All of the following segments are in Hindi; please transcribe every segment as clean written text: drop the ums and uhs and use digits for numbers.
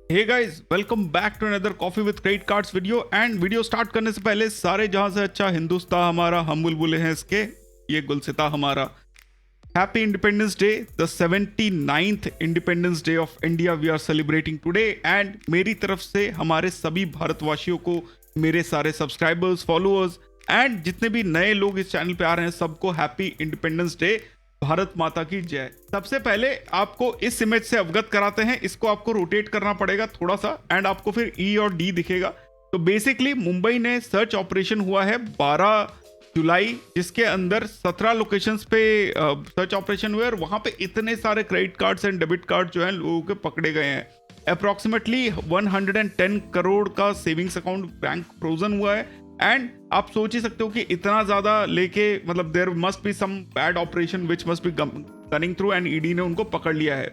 Hey guys, welcome back to another coffee with credit cards video. And video start करने से पहले सारे जहां से अच्छा हिंदुस्तान हमारा, हम बुलबुले हैं इसके, ये गुलसिता हमारा। Happy independence day, the 79th independence day of India we are celebrating today. And मेरी तरफ से हमारे सभी भारतवासियों को, मेरे सारे सब्सक्राइबर्स, फॉलोअर्स एंड जितने भी नए लोग इस चैनल पे आ रहे हैं, सबको हैप्पी इंडिपेंडेंस डे, भारत माता की जय। सबसे पहले आपको इस इमेज से अवगत कराते हैं। इसको आपको रोटेट करना पड़ेगा थोड़ा सा एंड आपको फिर ई और डी दिखेगा। तो बेसिकली मुंबई ने सर्च ऑपरेशन हुआ है 12 जुलाई, जिसके अंदर 17 लोकेशंस पे सर्च ऑपरेशन हुए और वहां पे इतने सारे credit cards and debit card जो हैं लोगों के पकड़े गए हैं। अप्रोक्सीमेटली 110 करोड़ का सेविंग्स अकाउंट बैंक फ्रोजन हुआ है। एंड आप सोच ही सकते हो कि इतना ज्यादा लेके, मतलब there must be some bad operation which must be running through, and ED ने उनको पकड़ लिया है।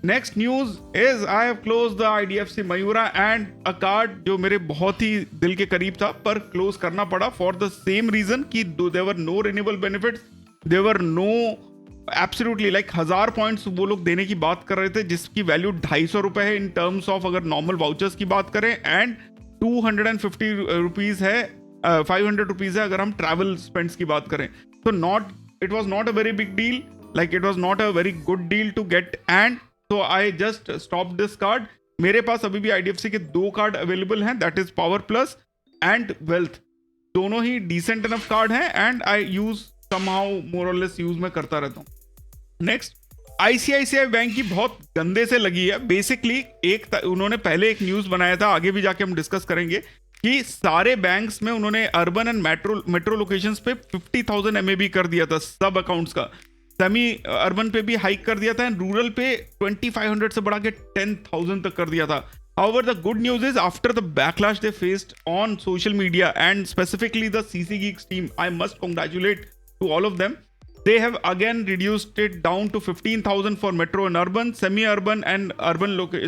Next news is I have close the IDFC Mayura and a card जो मेरे बहुत ही दिल के करीब था, पर क्लोज करना पड़ा फॉर द सेम रीजन कि देवर नो रिन्यूएबल बेनिफिट्स, देवर नो एब्सोल्युटली लाइक 1000 पॉइंट्स वो लोग देने की बात कर रहे थे, जिसकी वैल्यू 250 रुपए है इन टर्म्स ऑफ अगर नॉर्मल वाउचर्स की बात करें, एंड 250 रुपीज है, 500 रुपीज है अगर हम ट्रैवल स्पेंड्स की बात करें। तो it was not a very big deal, like it was not a very good deal to get, and so I just stopped this card। मेरे पास अभी भी IDFC के 2 कार्ड अवेलेबल हैं, that is power plus and wealth. दोनों ही डिसेंट इनफ कार्ड हैं एंड आई यूज समहाउ मोर और लेस यूज मैं करता रहता हूँ। नेक्स्ट, ICICI बैंक की बहुत गंदे से लगी है। बेसिकली उन्होंने पहले एक न्यूज बनाया था, आगे भी जाके हम डिस्कस करेंगे, कि सारे बैंक्स में उन्होंने अर्बन एंड मेट्रो लोकेशंस पे 50,000 MAB कर दिया था सब अकाउंट्स का। सेमी अर्बन पे भी हाइक कर दिया था एंड रूरल पे 2500 से बढ़ा के 10,000 तक कर दिया था। However, the good news is after the backlash they faced on social media and specifically the CC Geeks team, I must congratulate to all of them. They have again reduced it down to 15,000 for metro and urban, semi-urban and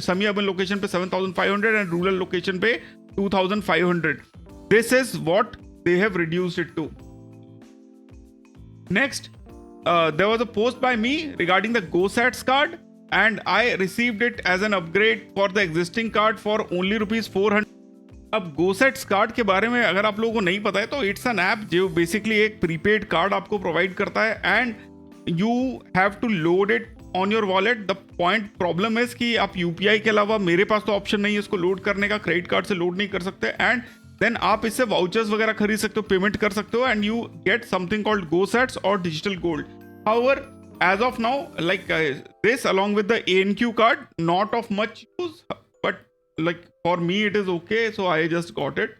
semi-urban location पे 7,500 and rural location पे 2,500. This is what they have reduced it to. Next, there was a post by me regarding the GoSats card and I received it as an upgrade for the existing card for only ₹400. अब GoSats कार्ड के बारे में अगर आप लोगों को नहीं पता है तो इट्स एन ऐप जो बेसिकली एक प्रीपेड कार्ड आपको प्रोवाइड करता है and you have to load it on your wallet. The point problem is कि आप UPI के अलावा, मेरे पास तो ऑप्शन नहीं है इसको लोड करने का, क्रेडिट कार्ड से लोड नहीं कर सकते, एंड देन आप इससे वाउचर्स वगैरह खरीद सकते हो, पेमेंट कर सकते हो, and you get something called GoSats और digital gold. However, as of now, like this along with the ANQ card, not of much use, but like for me it is okay, so I just got it.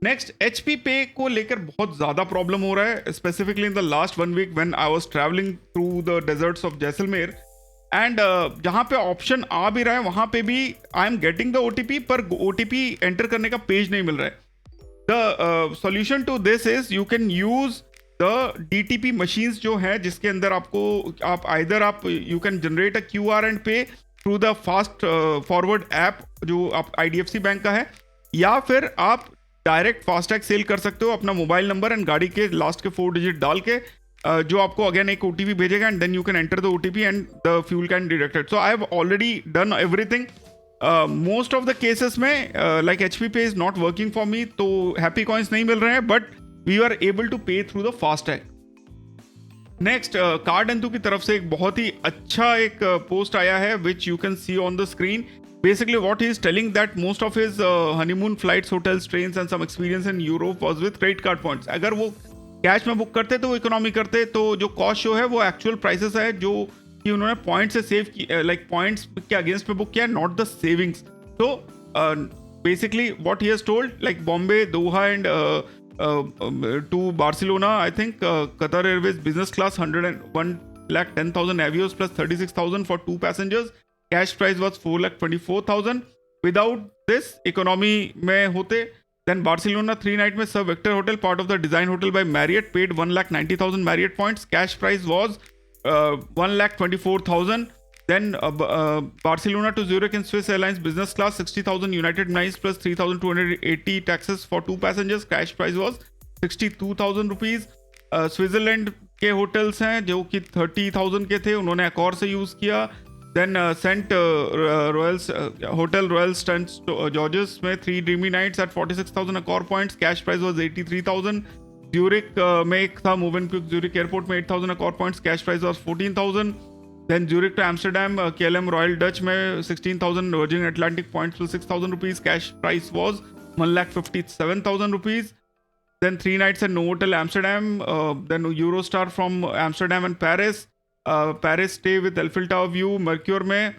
Next, HP Pay को लेकर बहुत ज़्यादा प्रॉब्लम हो रहा है, specifically in the last 1 week when I was traveling through the deserts of Jaisalmer, and जहाँ पे ऑप्शन आ भी रहा है वहाँ पे भी I am getting the OTP, पर OTP एंटर करने का पेज नहीं मिल रहा है। The solution to this is you can use the DTP machines जो है, जिसके अंदर आप you can generate a QR and pay through the fast forward app जो आप IDFC बैंक का है, या फिर आप डायरेक्ट फास्टैग सेल कर सकते हो अपना मोबाइल नंबर एंड गाड़ी के लास्ट के 4 डिजिट डाल के, जो आपको अगेन एक OTP भेजेगा and then you can enter the OTP and the fuel can deducted. So I have already done everything. Most of the cases में like HP Pay is not working for me, तो हैप्पी कॉइन्स नहीं मिल रहे हैं, but we are able to pay through the FASTag. Next, Cardanthu की तरफ से एक बहुत ही अच्छा एक पोस्ट आया है which you can see on the screen. Basically what he is telling that most of his honeymoon flights, hotels, trains and some experience in Europe was with credit card points. अगर वो कैश में बुक करते तो इकोनॉमी करते, तो जो कॉस्ट शो है वो एक्चुअल प्राइसेस है जो कि उन्होंने पॉइंट से सेव की, लाइक पॉइंट्स के अगेंस्ट में बुक किया, नॉट द सेविंग्स। तो basically what he has told, like Bombay, Doha and to Barcelona, I think Qatar Airways business class 101,10,000 avios plus 36,000 for 2 passengers. Cash price was 4,24,000. Without this economy में होते, then Barcelona 3 night में Sir Victor Hotel, part of the design hotel by Marriott, paid 1,90,000 Marriott points. Cash price was 1,24,000. Then Barcelona to Zurich in Swiss Airlines business class 60,000 United Miles plus 3,280 taxes for 2 passengers. Cash price was 62,000 rupees. Switzerland के होटल्स हैं जो कि 30,000 के थे, उन्होंने Accor से यूज़ किया। Then Saint Royals hotel Royal stunt Georges में 3 dreamy nights at 46,000 Accor points, cash price was 83,000. Zurich में एक था मोवेनपिक ज्यूरिक एयरपोर्ट में 8,000 Accor points, cash price was 14,000. Then Zurich to Amsterdam KLM Royal Dutch में 16,000, Virgin Atlantic points with 6,000 rupees, cash price was 1,57,000 rupees. Then 3 nights at Novotel Amsterdam, then Eurostar from Amsterdam and Paris. Paris stay with Eiffel Tower view Mercure में,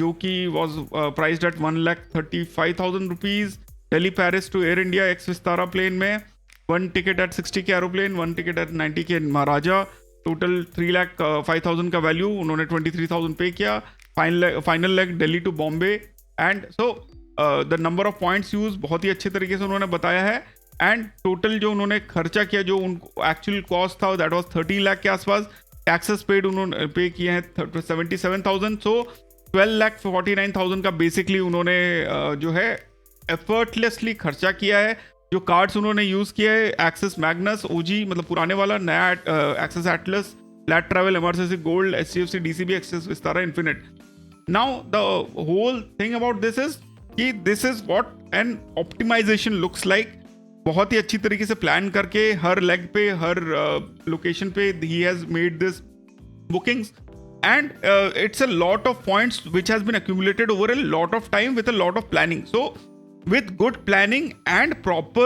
जो कि was priced at 1,35,000 rupees. Delhi Paris to Air India ex Vistara plane में 1 ticket at 60K aeroplane, 1 ticket at 90K Maharaja. Total 3,05,000 का वैल्यू, उन्होंने 23,000 पे किया. Final leg Delhi to Bombay. And so the number of points use बहुत ही अच्छे तरीके से उन्होंने बताया है. एंड टोटल जो उन्होंने खर्चा किया, जो उनको एक्चुअल कॉस्ट था, दैट वाज 13 लाख के आसपास. टैक्सेस पेड उन्होंने पे किए हैं 77,000. सो 12,49,000 का बेसिकली उन्होंने जो है एफर्टलेसली खर्चा किया है. जो कार्ड्स उन्होंने यूज किया है, एक्सेस मैग्नस OG मतलब पुराने वाला, नया Axis Atlas, flat travel, MRCC gold, HDFC DCB, Axis Vistara, Infinite. Now the whole thing about this is कि this is what an optimization looks like. बहुत ही अच्छी तरीके से प्लान करके हर लेग पे, हर लोकेशन पे ही has made this bookings. And it's a lot of points which has been accumulated over a lot of time with a lot of planning. So with good planning and proper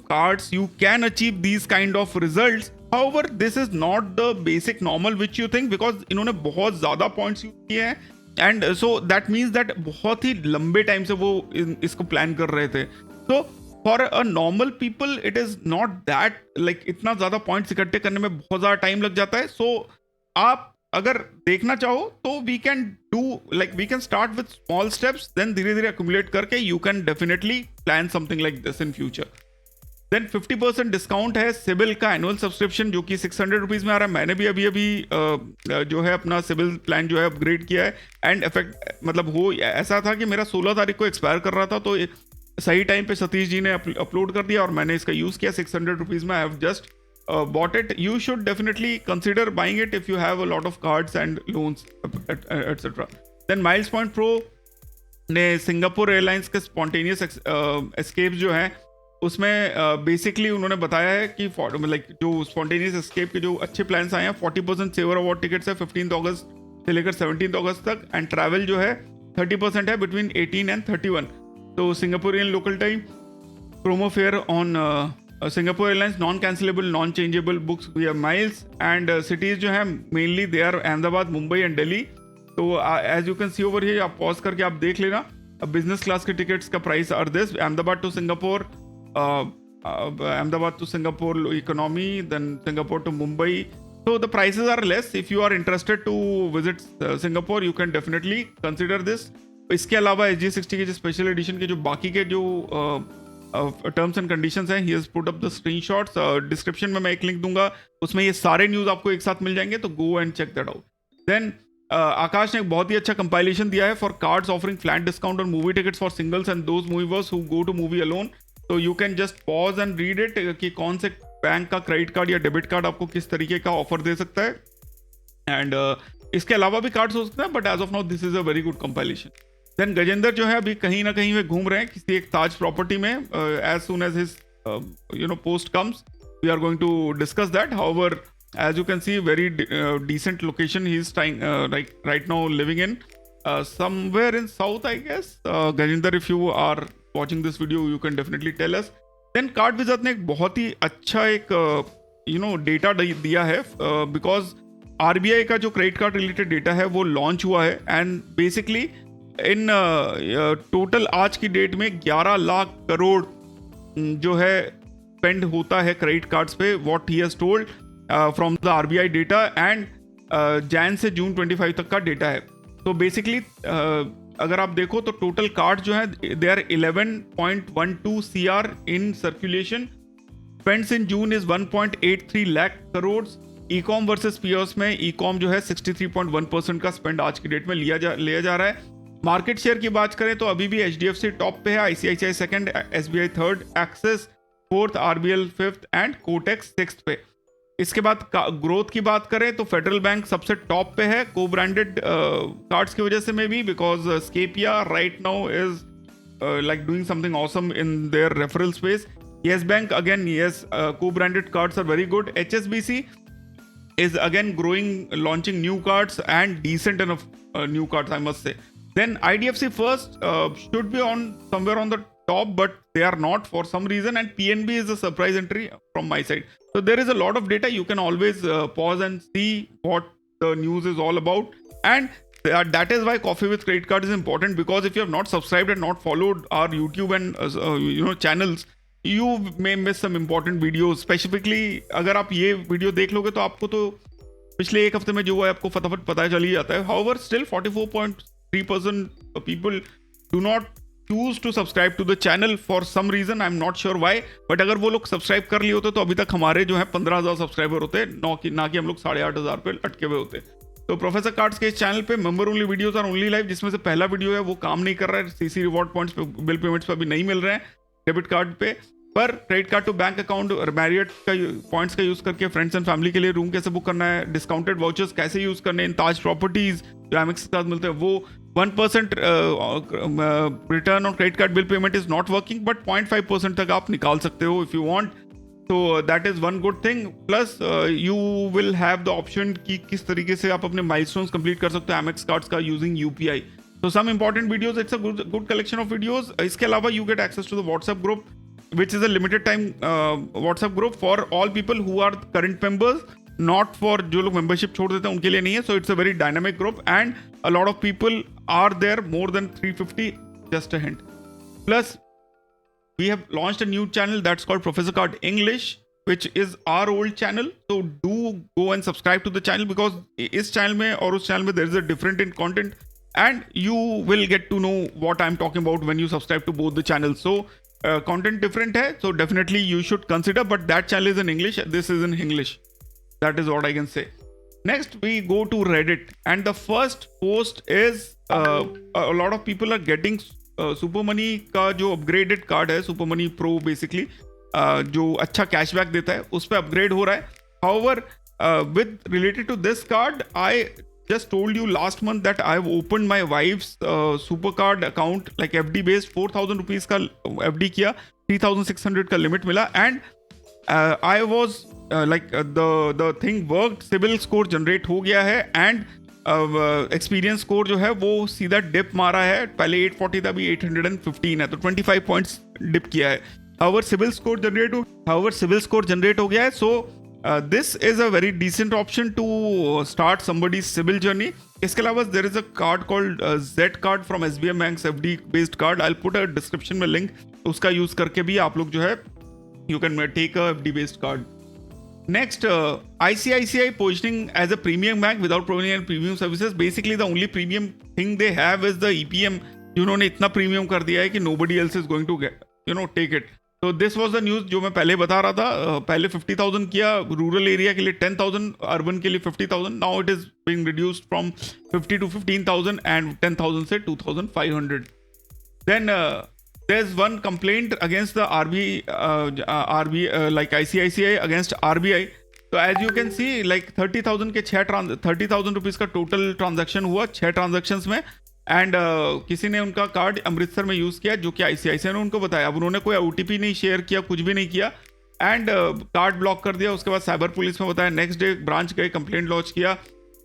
cards, you can achieve these kind of results. However, this is not the basic normal which you think, because इन्होंने बहुत ज़्यादा points use किए हैं. And so that means that बहुत ही लंबे टाइम से वो इसको प्लान कर रहे थे. So for a normal people, it is not that like इतना ज़्यादा points इकट्ठे करने में बहुत ज़्यादा टाइम लग जाता है. So आप अगर देखना चाहो तो we can start with small steps, then धीरे धीरे अक्यूमुलेट करके you can definitely plan something like this in future. Then 50% discount है सिबिल का एनुअल सब्सक्रिप्शन, जो कि 600 रुपीज़ में आ रहा है. मैंने भी अभी जो है अपना सिबिल प्लान जो है अपग्रेड किया है. एंड इफेक्ट मतलब हो ऐसा था कि मेरा 16 तारीख को एक्सपायर कर रहा था, तो सही टाइम पे सतीश जी ने अपलोड कर दिया और मैंने इसका यूज़ किया. 600 रुपीज़ में I have just bought it. You should definitely consider buying it if you have a lot of cards and loans, etc. Then Miles Point Pro ने सिंगापुर एयरलाइंस के स्पॉन्टेनियस एस्केप जो है उसमें बेसिकली उन्होंने बताया है कि लाइक जो स्पॉन्टेनियस एस्केप के जो अच्छे प्लान्स आए हैं, 40% सेवर अवार्ड टिकट्स है 15 अगस्त से लेकर 17 अगस्त तक. एंड ट्रैवल जो है 30% है बिटवीन 18 and 31. तो Singaporean local time promo fair on Singapore Airlines, non-cancelable, non-changeable books via miles. And cities जो है mainly they are Ahmedabad, Mumbai and Delhi. तो as you can see over here, आप pause करके आप देख लेना. बिजनेस क्लास के टिकट्स का price are this. Ahmedabad to Singapore, Ahmedabad to Singapore economy, then Singapore to Mumbai. So the prices are less. If you are interested to visit Singapore, you can definitely consider this. इसके अलावा SG60 के जो स्पेशल एडिशन के जो बाकी के जो टर्म्स एंड कंडीशंस हैं, he has put up the screenshots. Description में मैं एक लिंक दूंगा, उसमें ये सारे न्यूज़ आपको एक साथ मिल जाएंगे, तो go and check that out. Then Akash ने एक बहुत ही अच्छा कंपाइलेशन दिया है for cards offering flat discount on movie tickets for singles and those movie viewers who go to movie alone. तो you can just pause and read it कि कौन से बैंक का क्रेडिट कार्ड या डेबिट कार्ड आपको किस तरीके का ऑफर दे सकता है. एंड इसके अलावा भी कार्ड्स हो सकते हैं, but as of now this is a very good compilation. Then Gajendra जो है अभी कहीं ना कहीं वे घूम रहे हैं किसी एक ताज प्रॉपर्टी में. As soon as his post comes we are going to discuss that. However as you can see, very decent location he is trying right now living in, somewhere in south, I guess. Gajendra, if you are watching this video, you can definitely tell us. Then CardVizath ने एक बहुत ही अच्छा एक डेटा दिया है, बिकॉज RBI का जो क्रेडिट कार्ड रिलेटेड डेटा है वो लॉन्च हुआ है. एंड बेसिकली इन टोटल आज की डेट में 11 लाख करोड़ जो है स्पेंड होता है क्रेडिट कार्ड्स पे, what he has told from the RBI data. And Jain से जून 25 तक का डेटा है. तो बेसिकली अगर आप देखो तो टोटल कार्ड जो है they are 11.12 CR in circulation. Spends in June is 1.83 lakh crore. E com versus peers में ई कॉम जो है 63.1% का स्पेंड आज की डेट में लिया जा रहा है. मार्केट शेयर की बात करें तो अभी भी HDFC टॉप पे है, ICICI second, SBI third, Axis fourth, RBL fifth and Kotak's sixth पे. इसके बाद ग्रोथ की बात करें तो फेडरल बैंक सबसे टॉप पे है को ब्रांडेड कार्ड्स की वजह से, may be because Scapia right now is like doing something awesome in their referral space. Yes Bank again, yes, co-branded cards are very good. HSBC is again growing, launching new cards and decent enough new cards, I must say. Then IDFC First should be on somewhere on the top, but they are not for some reason. And PNB is a surprise entry from my side. So there is a lot of data. You can always pause and see what the news is all about. And that is why Coffee with Credit Card is important, because if you have not subscribed and not followed our YouTube and channels, you may miss some important videos. Specifically अगर आप ये वीडियो देख लोगे तो आपको तो पिछले एक हफ्ते में जो हुआ है आपको फटाफट पता चल ही जाता है. However, still 44.3% people do not choose to subscribe to the channel for some reason. I'm not sure why. But अगर वो लोग सब्सक्राइब कर लिए होते तो अभी तक हमारे जो है 15,000 सब्सक्राइबर होते, ना कि हम लोग 8,500 पे अटके हुए होते. तो प्रोफेसर कार्ड्स के इस चैनल पे member only videos are only live, जिसमें से पहला वीडियो है वो काम नहीं कर रहा है. सीसी रिवॉर्ड पॉइंट्स पे, बिल पेमेंट्स पे अभी नहीं मिल रहे हैं डेबिट कार्ड पे. पर credit card to bank account और मैरियट का पॉइंट्स का यूज करके फ्रेंड्स एंड फैमिली के लिए रूम कैसे बुक करना है, डिस्काउंटेड वाउचर्स कैसे यूज करने इन ताज प्रॉपर्टीज जो एमएक्स के साथ मिलते हैं, वो 1% return on credit card bill payment is not working, but 0.5% तक आप निकाल सकते हो इफ यू वांट. तो that is one good thing. Plus you will have the option कि किस तरीके से आप अपने माइलस्टोन्स कंप्लीट कर सकते हो एमएक्स कार्ड्स का using UPI. So some important videos, it's a good collection of videos. इसके अलावा you get access to the WhatsApp group, which is a limited time WhatsApp group for all people who are current members, not for जो लोग membership छोड़ देते हैं उनके लिए नहीं है. So it's a very dynamic group and a lot of people are there, more than 350, just a hint. Plus, we have launched a new channel that's called Professor Card English, which is our old channel. So do go and subscribe to the channel, because इस channel में और उस channel में there is a different in content. And you will get to know what I'm talking about when you subscribe to both the channels. So content different hai, so definitely you should consider, but that channel is in English, this is in English. That is what I can say. Next we go to Reddit, and the first post is a lot of people are getting Super Money का जो upgraded card है, Super Money Pro basically, जो अच्छा cashback देता है, उस पर upgrade हो रहा है. However, with related to this card, I just told you last month that I've opened my wife's Supercard account, like FD based, 4,000 rupees का FD किया, 3,600 का limit मिला, and I was like the thing worked, CIBIL score generate हो गया है, and experience score जो है वो सीधा dip मारा है. पहले 840 था, अभी 815 है, तो 25 points dip किया है. However, CIBIL score generate हो गया है, so this is a very decent option to start somebody's CIBIL journey. इसके अलावा there is a card called Z card from SBI Bank's FD based card. I'll put a description में link. उसका यूज करके भी आप लोग जो है you can take a FD based card. Next, ICICI positioning as a premium bank without providing any premium services. Basically the only premium thing they have is the EPM. जिन्होंने इतना प्रीमियम कर दिया है कि nobody else is going to get, take it. तो दिस वॉज द न्यूज जो मैं पहले बता रहा था. पहले 50,000 किया रूरल एरिया के लिए, 10,000 अर्बन के लिए 50,000. Now it is being reduced from 50 to 15,000 and 10,000 से 2,500. Then there is one complaint against the RBI, like ICICI against RBI. तो as you can see, like 30,000 के 30,000 रुपीज़ का टोटल ट्रांजेक्शन हुआ 6 ट्रांजेक्शंस में. एंड किसी ने उनका कार्ड अमृतसर में यूज़ किया, जो कि ICICI ने उनको बताया. अब उन्होंने कोई OTP नहीं शेयर किया, कुछ भी नहीं किया, एंड कार्ड ब्लॉक कर दिया. उसके बाद साइबर पुलिस में बताया, नेक्स्ट डे ब्रांच गए, कंप्लेंट लॉन्च किया,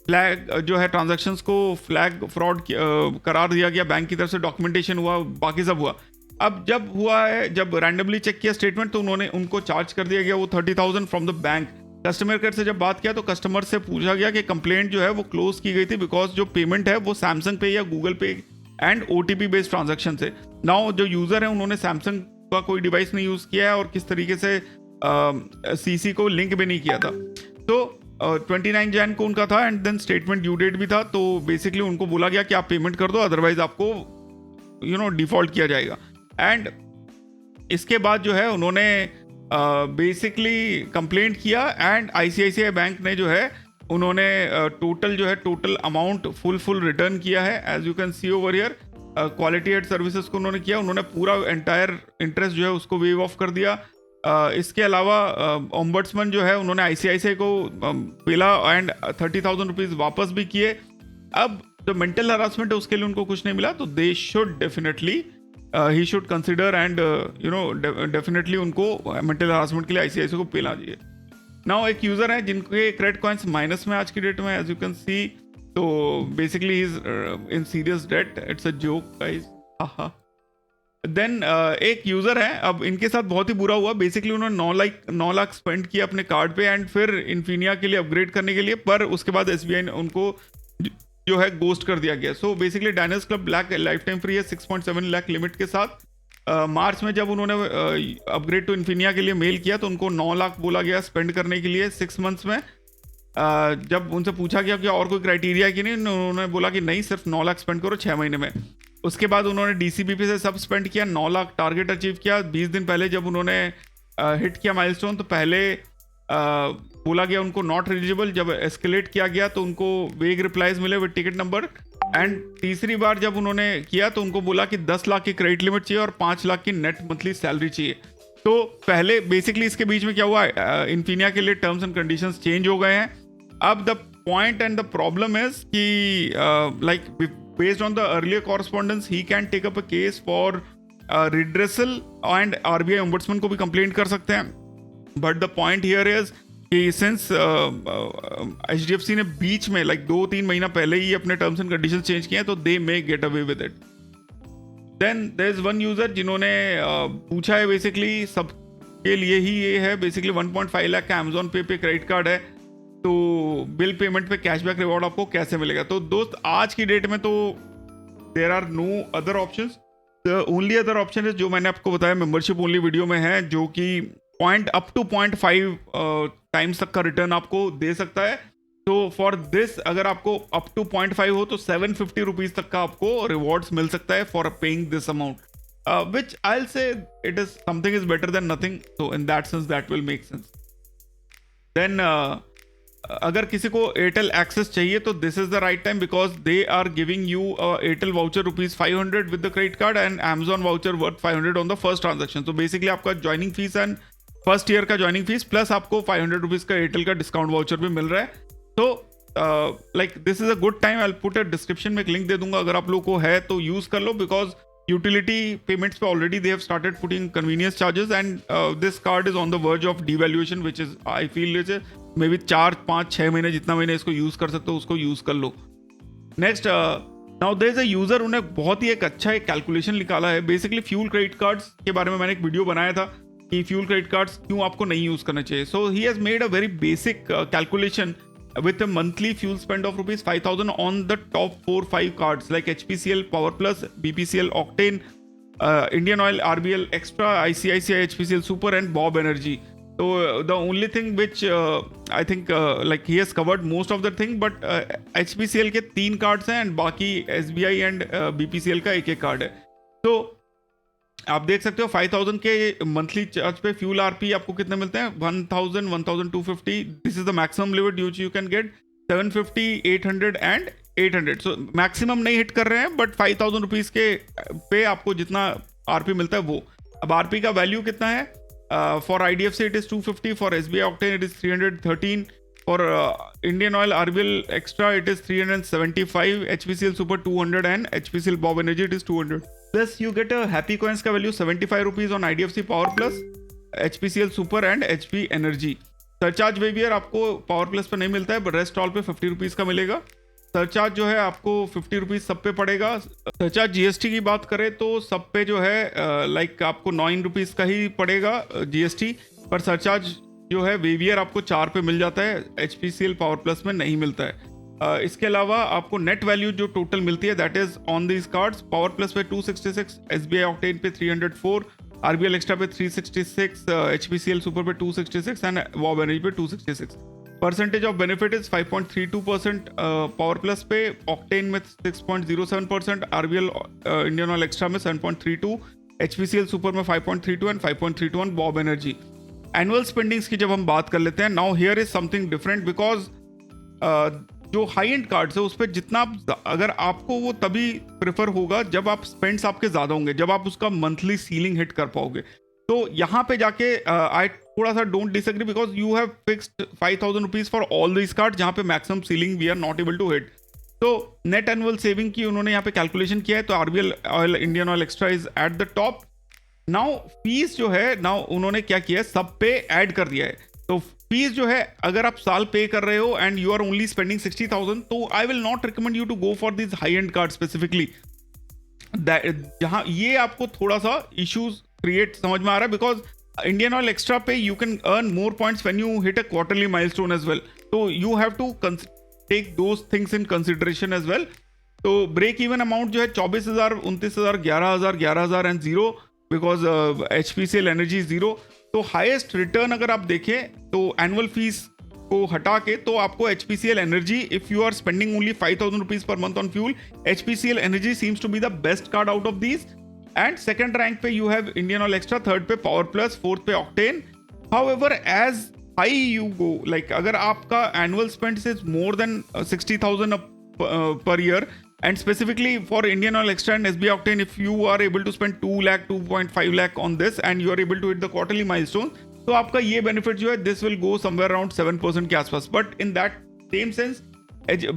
फ्लैग जो है ट्रांजैक्शंस को फ्लैग फ्रॉड करार दिया गया, बैंक की तरफ से डॉक्यूमेंटेशन हुआ, बाकी सब हुआ. अब जब हुआ है, जब रैंडमली चेक किया स्टेटमेंट, तो उनको चार्ज कर दिया गया वो 30,000 from the bank. Customer care से जब बात किया तो कस्टमर से पूछा गया कि कंप्लेंट जो है वो क्लोज की गई थी, बिकॉज जो पेमेंट है वो सैमसंग पे या गूगल पे एंड OTP बेस्ड ट्रांजैक्शन से. नाउ जो यूज़र है उन्होंने सैमसंग का कोई डिवाइस नहीं यूज़ किया है और किस तरीके से CC को लिंक भी नहीं किया था. तो 29 जैन को उनका था, and then statement due date भी था. तो बेसिकली उनको बोला गया कि आप पेमेंट कर दो, अदरवाइज आपको डिफॉल्ट किया जाएगा. एंड इसके बाद जो है उन्होंने बेसिकली कंप्लेंट किया, एंड ICICI बैंक ने जो है उन्होंने टोटल अमाउंट फुल रिटर्न किया है. As you can see over here, quality and services को उन्होंने किया, उन्होंने पूरा एंटायर इंटरेस्ट जो है उसको वेव ऑफ कर दिया. इसके अलावा ओम्बड्समैन जो है उन्होंने आईसीआईसीआई को पेला एंड 30,000 रुपीज़ वापस भी किए। अब जो मेंटल हरासमेंट है उसके लिए उनको कुछ नहीं मिला, तो they should definitely he should consider and definitely उनको मेंटल हरासमेंट के लिए आईसीआईसीआई को पेला चाहिए। नाउ एक यूज़र है जिनके क्रेडिट कॉइन्स माइनस में आज की डेट में, एज यू कैन सी, तो basically is in serious debt, it's a joke guys, हाहा। देन एक यूज़र है, अब इनके साथ बहुत ही बुरा हुआ। बेसिकली उन्होंने 9 लाख स्पेंड किया अपने कार्ड पे एंड फिर इन्फिनिया के लिए अपग्रेड करने के लिए, पर उसके बाद एसबीआई ने उनको जो है गोस्ट कर दिया गया। So basically Diners Club Black lifetime free है 6.7 लाख लिमिट के साथ। मार्च में जब उन्होंने अपग्रेड टू इन्फिनिया के लिए मेल किया तो उनको 9 लाख बोला गया स्पेंड करने के लिए 6 मंथ्स में। जब उनसे पूछा गया कि और कोई क्राइटेरिया कि नहीं, उन्होंने बोला कि नहीं, सिर्फ 9 लाख स्पेंड करो 6 महीने में। उसके बाद उन्होंने डीसीबीपी से सब स्पेंड किया, 9 लाख टारगेट अचीव किया। 20 दिन पहले जब उन्होंने हिट किया माइलस्टोन, तो पहले बोला गया उनको नॉट एलिजिबल। जब एस्केलेट किया गया तो उनको वेग रिप्लाईज मिले विद टिकट नंबर। एंड तीसरी बार जब उन्होंने किया तो उनको बोला कि 10 लाख की क्रेडिट लिमिट चाहिए और 5 लाख की नेट मंथली सैलरी चाहिए। तो पहले बेसिकली इसके बीच में क्या हुआ, इन्फिनिया के लिए टर्म्स एंड कंडीशंस चेंज हो गए हैं। अब the point and the problem is कि like based on the earlier correspondence he can take up a case for redressal and RBI ombudsman को भी कंप्लेंट कर सकते हैं। But the point here is कि सिंस HDFC ने बीच में लाइक 2-3 महीना पहले ही अपने टर्म्स एंड कंडीशंस चेंज किए हैं, तो they may get away with it. Then there is one user जिन्होंने पूछा है, बेसिकली सबके लिए ही ये है, बेसिकली 1.5 लाख का अमेजॉन पे क्रेडिट कार्ड है, तो बिल पेमेंट पे कैशबैक रिवॉर्ड आपको कैसे मिलेगा। तो दोस्त आज की डेट में तो there are no other options. The only other option है जो मैंने आपको बताया मेंबरशिप ओनली वीडियो में है, जो कि अप टू 0.5 टाइम्स तक का रिटर्न आपको दे सकता है। तो फॉर दिस अगर आपको अप टू 0.5 हो तो 750 रुपीज तक का आपको रिवॉर्ड्स मिल सकता है for paying this amount, which I will say it is something is better than nothing. So in that sense that will make sense. Then अगर किसी को एयरटेल एक्सेस चाहिए तो this is the right time, because they are giving you Airtel voucher ₹500 with the credit card and Amazon voucher worth 500 on the first transaction. तो बेसिकली आपका joining fees and first year का ज्वाइनिंग फीस प्लस आपको 500 रुपीज का एयरटेल का डिस्काउंट वाउचर भी मिल रहा है। तो like this is a good time. I put a description में एक लिंक दे दूंगा, अगर आप लोग को है तो यूज कर लो, बिकॉज यूटिलिटी पेमेंट्स पे already they have started putting convenience charges and this card is on the verge of devaluation, which is I feel is may be 4-5-6 महीने जितना महीने इसको यूज कर सकते हो उसको यूज कर लो। Next, now there is a user, उन्हें बहुत ही एक अच्छा एक कैलकुलेशन निकाला है। बेसिकली फ्यूल क्रेडिट कार्ड्स के बारे में मैंने एक वीडियो बनाया था कि फ्यूल क्रेडिट कार्ड्स क्यों आपको नहीं यूज करना चाहिए। So he has made a very basic calculation with a monthly fuel spend of ₹5,000 on the top 4-5 cards like HPCL Power Plus, BPCL Octane, Indian Oil RBL Extra, ICICI HPCL Super and Bob Energy. So the only thing which I think like he has covered most of the thing, but HPCL के 3 cards हैं and बाकी SBI and BPCL का एक कार्ड है। तो आप देख सकते हो 5,000 के मंथली चार्ज पे फ्यूल आरपी आपको कितने मिलते हैं, 1,000, 1,250। This is the maximum limit which you can get, 750, 800 and 800। So maximum नहीं हिट कर रहे हैं, बट 5,000 रुपीज के पे आपको जितना आरपी मिलता है वो। अब आरपी का वैल्यू कितना है, for IDFC it is 250, for SBI Octane it is 313, for Indian Oil RBL Extra it is 375, HPCL Super 200 and HPCL Bob Energy it is 200. Plus you get a happy coins का value 75 rupees on IDFC Power Plus, HPCL Super and HP Energy. Surcharge waiver आपको पावर प्लस पे नहीं मिलता है, बट रेस्ट ऑल पे 50 रुपीज़ का मिलेगा। सरचार्ज जो है आपको 50 रुपीज़ सब पे पड़ेगा। सरचार्ज GST की बात करें तो सब पे जो है लाइक आपको 9 रुपीज़ का ही पड़ेगा GST, पर सरचार्ज जो है वेवियर आपको 4 पे मिल जाता है, HPCL पावर प्लस में नहीं मिलता है। इसके अलावा आपको नेट वैल्यू जो टोटल मिलती है that is on these cards, power plus पे 266, SBI Octane पे 304, RBL एक्स्ट्रा पे 366, HPCL सुपर पे 266 एंड बॉब एनर्जी पे 266। Percentage of benefit is 5.32% power plus पे, ऑक्टेन में 6.07%, RBL इंडियन ऑयल एक्स्ट्रा में 7.32, HPCL सुपर में 5.32 and 5.31 Bob energy. Annual spendings की जब हम बात कर लेते हैं, now here is something different, because जो हाई एंड कार्ड्स है उस पर जितना आप अगर आपको वो तभी प्रेफर होगा जब आप स्पेंड्स आपके ज़्यादा होंगे, जब आप उसका मंथली सीलिंग हिट कर पाओगे। तो यहाँ पे जाके आई थोड़ा सा don't disagree because you have fixed 5,000 rupees for all this card, जहाँ पे maximum ceiling we are not able to hit. तो नेट एनुअल सेविंग की उन्होंने यहाँ पे कैलकुलेशन किया है, तो RBL oil, Indian oil extra is at the top. Now fees जो है, नाउ उन्होंने क्या किया है, सब पे ऐड कर दिया है। तो फीस जो है, अगर आप साल पे कर रहे हो and you are only spending 60,000, तो I will not recommend you to go for this high end card specifically, जहां ये आपको थोड़ा सा इश्यूज क्रिएट समझ में आ रहा है। बिकॉज इंडियन ऑयल एक्स्ट्रा पे you can earn more points when you hit a quarterly milestone as well, तो you have to take those things in consideration as well. तो ब्रेक इवन अमाउंट जो है 24,000, 29,000, 11,000, 11,000 and zero, because HPCL energy zero. तो हाईएस्ट रिटर्न अगर आप देखें तो एनुअल फीस को हटा के, तो आपको HPCL energy, if you are spending only 5,000 rupees per month on fuel, HPCL energy seems to be the best card out of these. And second rank पे you have Indian oil Extra, third पे पावर प्लस, फोर्थ पे Octane. However as high you go, like अगर आपका annual spend is more than 60,000 per year, and specifically for Indian Oil Extra and SBI Octane, if you are able to spend 2 lakh, 2.5 lakh on this and you are able to hit the quarterly milestone, तो आपका ये benefit जो है, this will go somewhere around 7% के आसपास। But in that same sense,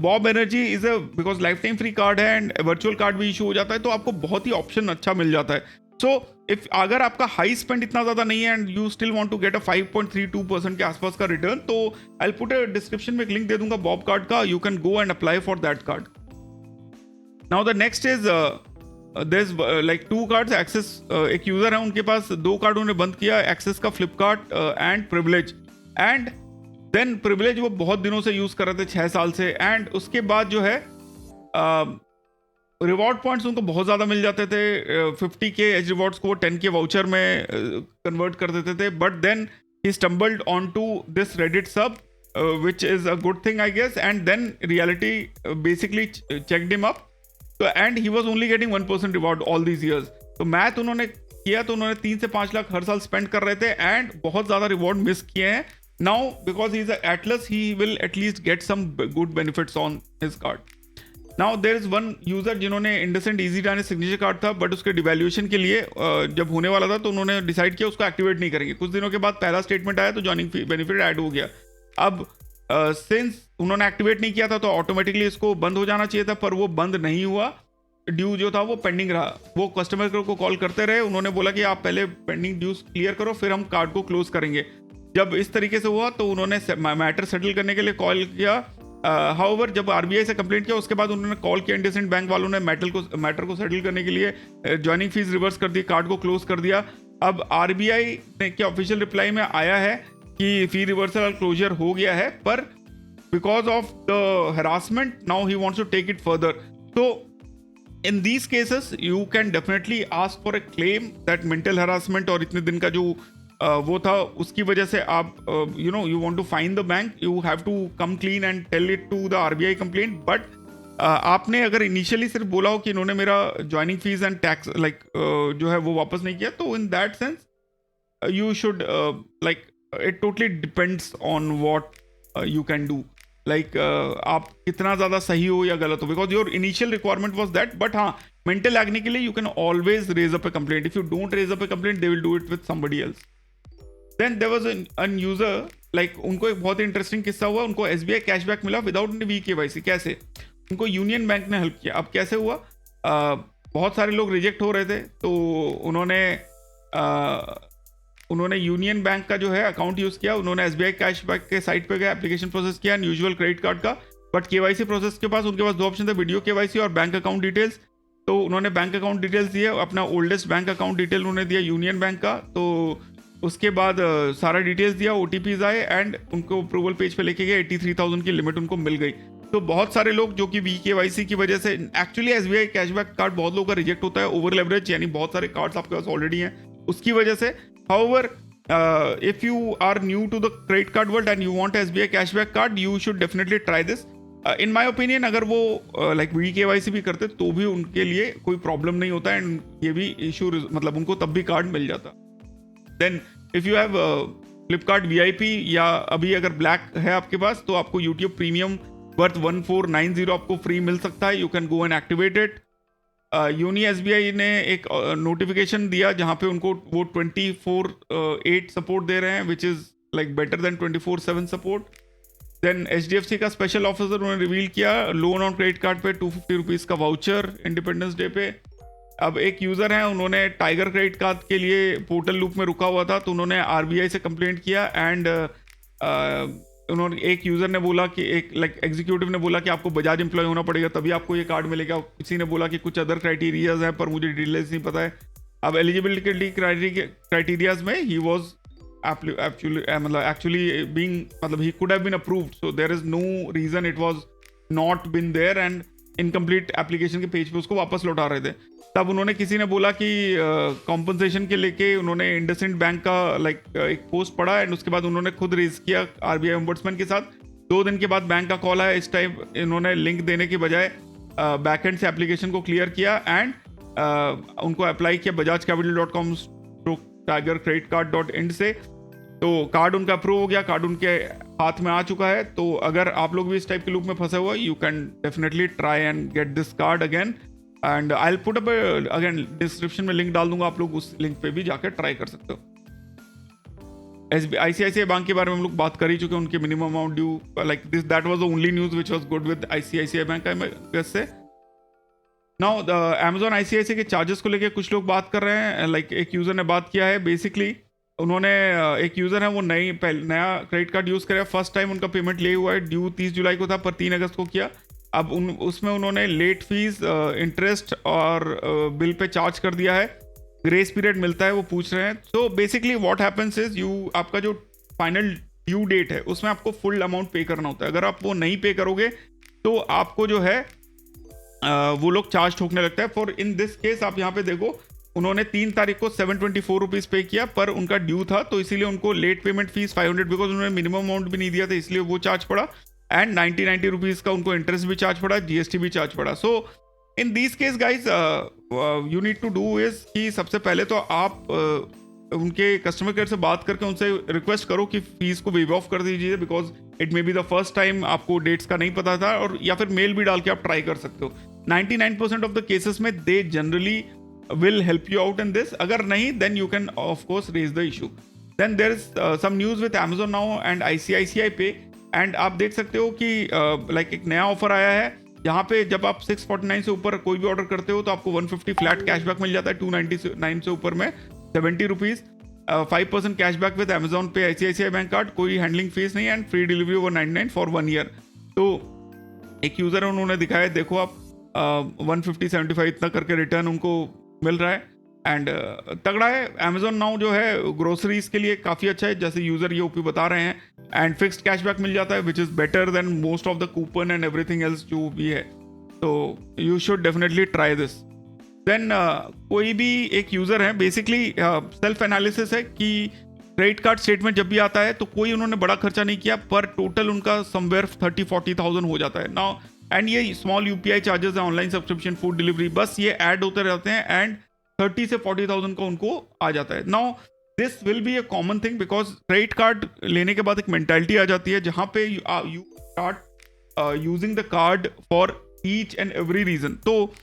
Bob Energy is a, because lifetime free card है and virtual card भी issue हो जाता है, तो आपको बहुत ही option अच्छा मिल जाता है। So if अगर आपका हाई स्पेंड इतना ज्यादा नहीं है and you still want to get a 5.32% के आसपास का रिटर्न, तो आई पुट अ डिस्क्रिप्शन में एक लिंक दे दूंगा बॉब कार्ड का, you can go and apply for that card. Now the next is there's like two cards, access एक यूजर है, उनके पास 2 कार्ड उन्होंने बंद किया, एक्सेस का Flipkart and privilege. And then privilege वो बहुत दिनों से यूज कर रहे थे, 6 साल से, एंड उसके बाद जो है रिवॉर्ड पॉइंट्स उनको बहुत ज़्यादा मिल जाते थे। 50 के एज रिवॉर्ड्स को वो 10 के वाउचर में कन्वर्ट कर देते थे। But then he stumbled on to this Reddit sub, which is a good thing I guess, and then reality basically checked him up, तो and he was only getting 1% reward all these years. तो मैथ उन्होंने किया, तो उन्होंने 3 से 5 लाख हर साल स्पेंड कर रहे थे एंड बहुत ज़्यादा रिवॉर्ड मिस किए हैं। Now because he is Atlas, he will at least get some good benefits on his card. Now there is one user जिन्होंने IndusInd EazyDiner signature card था, बट उसके डिवैल्यूएशन के लिए जब होने वाला था तो उन्होंने डिसाइड किया उसको एक्टिवेट नहीं करेंगे। कुछ दिनों के बाद पहला स्टेटमेंट आया तो जॉइनिंग बेनिफिट ऐड हो गया। अब सिंस उन्होंने एक्टिवेट नहीं किया था तो ऑटोमेटिकली इसको बंद हो जाना चाहिए था, पर वो बंद नहीं हुआ। ड्यू जो था वो पेंडिंग रहा। वो कस्टमर को कॉल करते रहे, उन्होंने बोला कि आप पहले पेंडिंग ड्यूज क्लियर करो फिर हम कार्ड को क्लोज करेंगे। जब इस तरीके से हुआ तो उन्होंने मैटर सेटल करने के लिए कॉल किया। हाउएवर जब आरबीआई से कंप्लेंट किया उसके बाद उन्होंने कॉल किया इंडसेंड बैंक वालों ने मैटर को सेटल करने के लिए ज्वाइनिंग फीस रिवर्स कर दी, कार्ड को क्लोज कर दिया। अब आरबीआई के ऑफिशियल रिप्लाई में आया है कि फी रिवर्सल क्लोजर हो गया है, पर because of the harassment now he wants to take it further. तो in these cases you can definitely ask for a claim that mental harassment और इतने दिन का जो वो था उसकी वजह से आप you want to fine the bank, you have to come clean and tell it to the RBI complaint. But आपने अगर इनिशियली सिर्फ बोला हो कि इन्होंने मेरा ज्वाइनिंग फीस एंड टैक्स जो है वो वापस नहीं किया, तो in that sense you should it totally depends on what you can do, आप कितना ज़्यादा सही हो या गलत हो, because your initial requirement was that. But हाँ, मेंटल एग्नी के लिए you can always raise up a complaint. If you don't raise up a complaint they will do it with somebody else. Then there was an user, उनको एक बहुत इंटरेस्टिंग किस्सा हुआ। उनको एसबीआई कैशबैक मिला विदाउट VKYC। कैसे? उनको यूनियन बैंक ने हेल्प किया। अब कैसे हुआ? बहुत सारे लोग रिजेक्ट हो रहे थे, तो उन्होंने यूनियन बैंक का जो है अकाउंट यूज़ किया। उन्होंने एसबीआई कैशबैक के साइट पे गए, एप्लीकेशन प्रोसेस किया यूजुअल क्रेडिट कार्ड का। बट केवाईसी प्रोसेस के पास उनके पास 2 ऑप्शन थे, वीडियो केवाईसी और बैंक अकाउंट डिटेल्स। तो उन्होंने बैंक अकाउंट डिटेल्स दिए, अपना ओल्डेस्ट बैंक अकाउंट डिटेल उन्होंने दिया यूनियन बैंक का। तो उसके बाद सारा डिटेल्स दिया, OTPs आए एंड उनको अप्रूवल पेज पे लेके गए। 83,000 की लिमिट उनको मिल गई। तो बहुत सारे लोग जो कि VKYC की वजह से, एक्चुअली एसबीआई कैशबैक कार्ड बहुत लोगों का रिजेक्ट होता है, ओवर लेवरेज, यानी बहुत सारे कार्ड्स आपके पास ऑलरेडी हैं उसकी वजह से। However if you are new to the credit card world and you want SBI cashback card, you should definitely try this. In my opinion, अगर वो VKYC भी करते तो भी उनके लिए कोई प्रॉब्लम नहीं होता एंड ये भी इशू मतलब उनको तब भी कार्ड मिल जाता। Then if you have Flipkart VIP या अभी अगर ब्लैक है आपके पास, तो आपको YouTube प्रीमियम वर्थ 1490 आपको फ्री मिल सकता है। You can go and activate it. Uni SBI ने एक नोटिफिकेशन दिया जहाँ पे उनको वो 24/8 सपोर्ट दे रहे हैं, which is like better than 24/7 support. Then HDFC का स्पेशल ऑफिसर उन्होंने रिवील किया लोन ऑन क्रेडिट कार्ड पे 250 रुपीज़ का वाउचर इंडिपेंडेंस डे पे। अब एक यूज़र है, उन्होंने टाइगर क्रेडिट कार्ड के लिए पोर्टल लूप में रुका हुआ था, तो उन्होंने आरबीआई से कंप्लेंट किया एंड उन्होंने एक यूज़र ने बोला कि एक एग्जीक्यूटिव ने बोला कि आपको बजाज एम्प्लॉय होना पड़ेगा तभी आपको ये कार्ड मिलेगा। किसी ने बोला कि कुछ अदर क्राइटेरियाज हैं पर मुझे डिटेल्स नहीं पता है। अब एलिजिबिलिटी क्राइटेरियाज में ही वॉज एक्चुअली बीइंग मतलब he could have been approved, so there is no reason it was not been there and incomplete application के पेज पे उसको वापस लौटा रहे थे। तब उन्होंने किसी ने बोला कि कॉम्पनसेशन के लेके उन्होंने इंडसइंड बैंक का एक पोस्ट पढ़ा एंड उसके बाद उन्होंने खुद रेज किया आरबीआई ओम्बुड्समैन के साथ। 2 दिन के बाद बैंक का कॉल आया। इस टाइम इन्होंने लिंक देने के बजाय बैकएंड से एप्लीकेशन को क्लियर किया एंड उनको अप्लाई किया bajajcapital.com टाइगर क्रेडिट कार्ड से। तो कार्ड उनका अप्रूव हो गया, कार्ड उनके हाथ में आ चुका है। तो अगर आप लोग भी इस टाइप के लूप में फंसे हुए, you can definitely try and get this card again and I will put up again description में लिंक डाल दूंगा, आप लोग उस लिंक पे भी जाकर ट्राई कर सकते हो। आईसीआईसीआई बैंक के बारे में हम लोग बात कर ही चुके हैं, उनके minimum amount due like this, that was the only news which was good with ICICI bank I guess से। नाउ द अमेजॉन आईसीआईसीआई के चार्जेस को लेके कुछ लोग बात कर रहे हैं। लाइक एक यूजर ने बात किया है, बेसिकली उन्होंने एक यूजर है वो नया क्रेडिट कार्ड यूज करेगा, फर्स्ट टाइम उनका पेमेंट ले हुआ है, ड्यू 30 जुलाई को था पर 3 अगस्त को किया। अब उसमें उन्होंने लेट फीस, इंटरेस्ट और बिल पे चार्ज कर दिया है, ग्रेस पीरियड मिलता है वो पूछ रहे हैं। So basically what happens is आपका जो फाइनल ड्यू डेट है उसमें आपको फुल अमाउंट पे करना होता है। अगर आप वो नहीं पे करोगे तो आपको जो है वो लोग चार्ज ठोकने लगता है। फॉर इन दिस केस आप यहाँ पे देखो, उन्होंने 3 तारीख को 724 रुपीज़ पे किया पर उनका ड्यू था, तो इसीलिए उनको लेट पेमेंट फीस 500 बिकॉज उन्होंने मिनिमम अमाउंट भी नहीं दिया था इसलिए वो चार्ज पड़ा एंड 90 रुपीज़ का उनको इंटरेस्ट भी चार्ज पड़ा, जीएसटी भी चार्ज पड़ा। So in this case guys you need to do is कि सबसे पहले तो आप उनके कस्टमर केयर से बात करके उनसे रिक्वेस्ट करो कि फीस को वेव ऑफ कर दीजिए, because it may be the first time आपको डेट्स का नहीं पता था, और या फिर मेल भी डाल के आप ट्राई कर सकते हो। 99% ऑफ द केसेस में they generally will help you out in this. अगर नहीं then you can of course raise the issue. Then there is some news with Amazon Now and ICICI Pay and आप देख सकते हो कि like एक नया ऑफर आया है यहाँ पे जब आप 649 से ऊपर कोई भी ऑर्डर करते हो तो आपको 150 फ्लैट कैशबैक मिल जाता है, 299 से ऊपर में 70 रुपीज़, 5% कैशबैक विद Amazon पे ICICI बैंक कार्ड, कोई हैंडलिंग फीस नहीं and free delivery over 99 for 1 year. तो एक यूज़र है उन्होंने दिखाया, देखो आप 150-75 इतना करके रिटर्न उनको मिल रहा है एंड तगड़ा है। अमेजोन नाउ जो है ग्रोसरीज के लिए काफ़ी अच्छा है, जैसे यूज़र ये ओपी बता रहे हैं, एंड फिक्स्ड कैशबैक मिल जाता है which is better than most of the coupon and everything else जो भी है। तो you should definitely try this. Then कोई भी एक यूज़र है, बेसिकली सेल्फ एनालिसिस है कि क्रेडिट कार्ड स्टेटमेंट जब भी आता है तो कोई उन्होंने बड़ा खर्चा नहीं किया पर टोटल उनका समवेयर 30-40,000 हो जाता है नाउ, एंड ये स्मॉल यूपीआई चार्जेस है, ऑनलाइन सब्सक्रिप्शन, फूड डिलीवरी, बस ये ऐड होते रहते हैं एंड 30 से 40,000 का उनको आ जाता है। Now this will be a common thing because credit card लेने के बाद एक मेंटालिटी आ जाती है जहाँ पे you start using the card for each and every reason. तो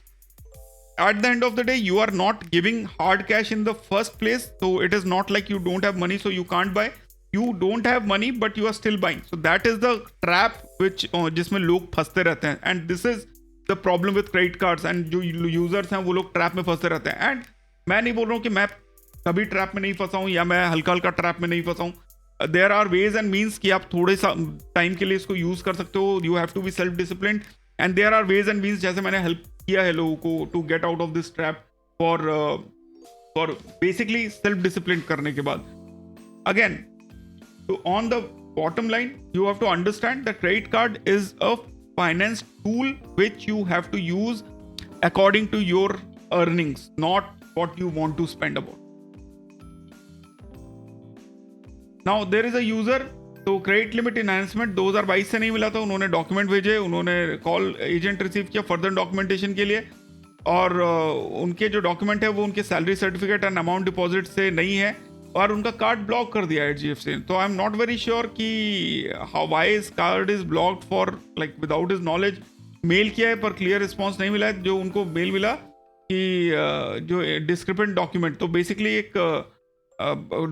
at the end of the day you are not giving hard cash in the first place, so it is not like you don't have money so you can't buy, you don't have money but you are still buying, so that is the trap which जिसमें लोग फंसते रहते हैं and this is the problem with credit cards and जो users हैं वो लोग ट्रैप में फंसते रहते हैं। एंड मैं नहीं बोल रहा हूँ कि मैं कभी ट्रैप में नहीं फंसा हूँ या मैं हल्का हल्का ट्रैप में नहीं फंसा हूँ, there are ways and means कि आप थोड़े सा टाइम के लिए इसको यूज कर सकते हो, you have to be self discipline and there are ways and means जैसे मैंने हेल्प किया है लोगों को to get out of this trap for basically self discipline करने के बाद। अगेन तो on the bottom line you have to understand the credit card is a finance tool which you have to use according to your earnings, not what you want to spend about. Now there is a user, तो क्रेडिट लिमिट इनहांसमेंट 2022 से नहीं मिला था, उन्होंने डॉक्यूमेंट भेजे, उन्होंने कॉल एजेंट रिसीव किया फर्दर डॉक्यूमेंटेशन के लिए, और उनके जो डॉक्यूमेंट है वो उनके salary certificate and amount deposit से नहीं है और उनका कार्ड ब्लॉक कर दिया एचडीएफसी ने। तो I am not very sure कि how why his card is blocked for like without his knowledge. Mail किया है पर क्लियर रिस्पॉन्स नहीं मिला है। जो उनको मेल मिला कि जो डिस्क्रिपेंट डॉक्यूमेंट, तो बेसिकली एक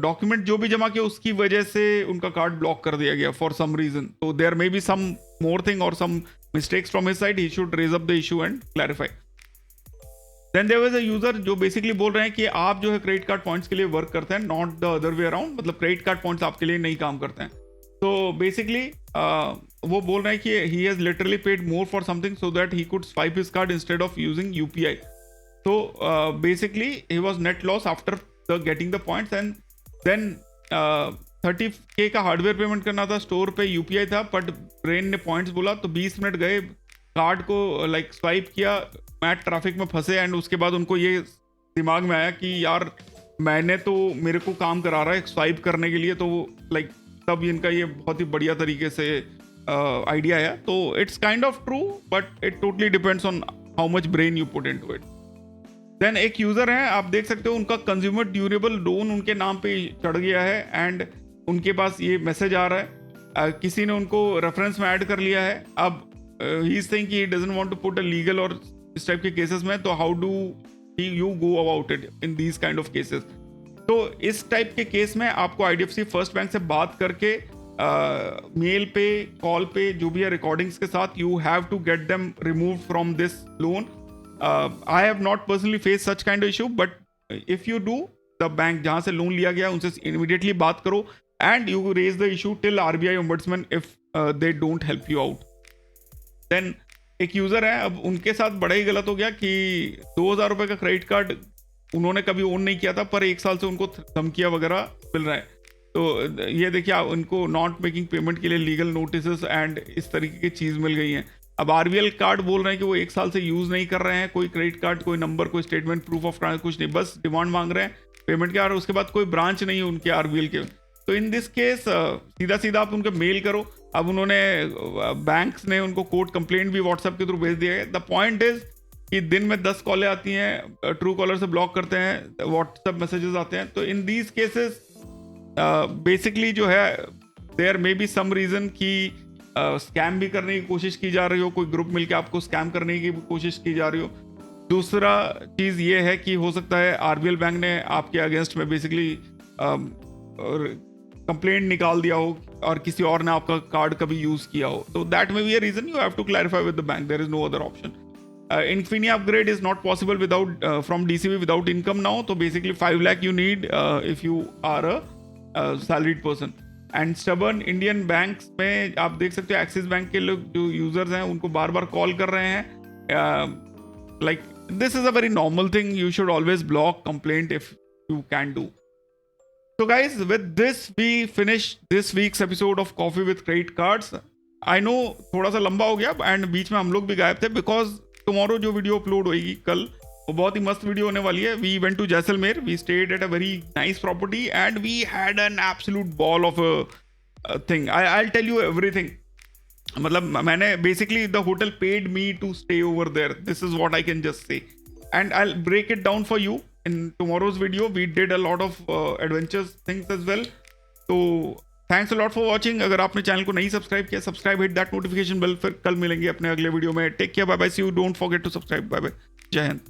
डॉक्यूमेंट जो भी जमा किया उसकी वजह से उनका कार्ड ब्लॉक कर दिया गया फॉर सम रीजन. तो there may be some more thing और some mistakes from his side. He should raise up the issue and clarify. Then there was a user जो बेसिकली बोल रहे हैं कि आप जो है क्रेडिट कार्ड पॉइंट्स के लिए वर्क करते हैं, not the other way around. मतलब क्रेडिट कार्ड पॉइंट्स आपके लिए नहीं काम करते हैं. तो बेसिकली वो बोल रहे हैं कि he has literally paid more for something so that he could swipe his card instead of using UPI. So basically he was net loss after getting the points, and then 30K का हार्डवेयर पेमेंट करना था, स्टोर पे यूपीआई था, बट ब्रेन ने पॉइंट्स बोला तो 20 मिनट गए, कार्ड को लाइक स्वाइप किया, मैं ट्रैफिक में फंसे. एंड उसके बाद उनको ये दिमाग में आया कि यार मैंने तो, मेरे को काम करा रहा है स्वाइप करने के लिए, तो लाइक तब इनका ये बहुत ही बढ़िया तरीके से आइडिया आया. तो it's kind of true, but it totally depends on how much brain you put into it. Then एक यूजर है, आप देख सकते हो उनका कंज्यूमर ड्यूरेबल लोन उनके नाम पे चढ़ गया है, एंड उनके पास ये मैसेज आ रहा है, किसी ने उनको रेफरेंस में ऐड कर लिया है. अब ही इज सेइंग कि he doesn't want to put a legal और इस टाइप के केसेस में. तो how do you go about it in these kind of cases? तो इस टाइप के केस में आपको आईडीएफसी फर्स्ट बैंक से बात करके मेल पे, कॉल पे, जो भी है रिकॉर्डिंग्स के साथ, you have to get them remove from this loan. I have not personally faced such kind of issue, but if you do, the bank जहाँ से लोन लिया गया उनसे immediately बात करो, and you raise the issue till RBI ombudsman if they don't help you out. Then एक यूजर है, अब उनके साथ बड़ा ही गलत हो गया कि 2000 रुपये का क्रेडिट कार्ड उन्होंने कभी ओन नहीं किया था, पर 1 साल से उनको धमकियाँ वगैरह मिल रहा है. तो ये देखिए, उनको नॉट मेकिंग पेमेंट के लिए लीगल नोटिस एंड इस तरीके की चीज़ मिल गई है. अब आरबीएल कार्ड बोल रहे हैं कि वो 1 साल से यूज़ नहीं कर रहे हैं, कोई क्रेडिट कार्ड, कोई नंबर, कोई स्टेटमेंट, प्रूफ ऑफ ट्रांसफर, कुछ नहीं, बस डिमांड मांग रहे हैं पेमेंट के, और उसके बाद कोई ब्रांच नहीं है उनके आरबीएल के. तो इन दिस केस सीधा सीधा आप उनको मेल करो. अब उन्होंने बैंक्स ने उनको कोर्ट कंप्लेंट भी व्हाट्सएप के थ्रू भेज दिया है. द पॉइंट इज कि दिन में 10 कॉलें आती हैं, ट्रू कॉलर से ब्लॉक करते हैं, व्हाट्सएप मैसेजेस आते हैं. तो इन दीज केसेस बेसिकली जो है there may be some reason कि स्कैम भी करने की कोशिश की जा रही हो, कोई ग्रुप मिलके आपको स्कैम करने की कोशिश की जा रही हो. दूसरा चीज़ ये है कि हो सकता है आरबीएल बैंक ने आपके अगेंस्ट में बेसिकली कंप्लेंट निकाल दिया हो और किसी और ने आपका कार्ड कभी यूज़ किया हो. तो that may be a reason. You have to clarify with the bank. There is no other option. Infinia upgrade is not possible without from DCB without income now. So basically 5 lakh you need if you are a salaried person. And stubborn Indian banks में आप देख सकते हो, एक्सिस बैंक के लोग जो यूजर्स हैं उनको बार बार कॉल कर रहे हैं. Like this is a very normal thing. You should always block complaint if you can do. So guys, with this we finish this week's episode of Coffee with Credit Cards. I know थोड़ा सा लंबा हो गया एंड बीच में हम लोग भी गायब थे, बिकॉज टुमारो जो वीडियो अपलोड होगी कल, वो बहुत ही मस्त वीडियो होने वाली है. We went to Jaisalmer, we stayed at a very nice property and we had an absolute ball of a thing. I tell you everything. मतलब मैंने basically the hotel paid me to stay over there. This is what I can just say, and I will break it down for you in tomorrow's video. We did a lot of adventures things as well. So thanks a lot for watching. अगर आपने चैनल को नहीं सब्सक्राइब किया, subscribe, hit that notification bell. फिर कल मिलेंगे अपने अगले वीडियो में. Take care, bye bye, see you. Don't forget to subscribe. Bye bye, जय हिंद.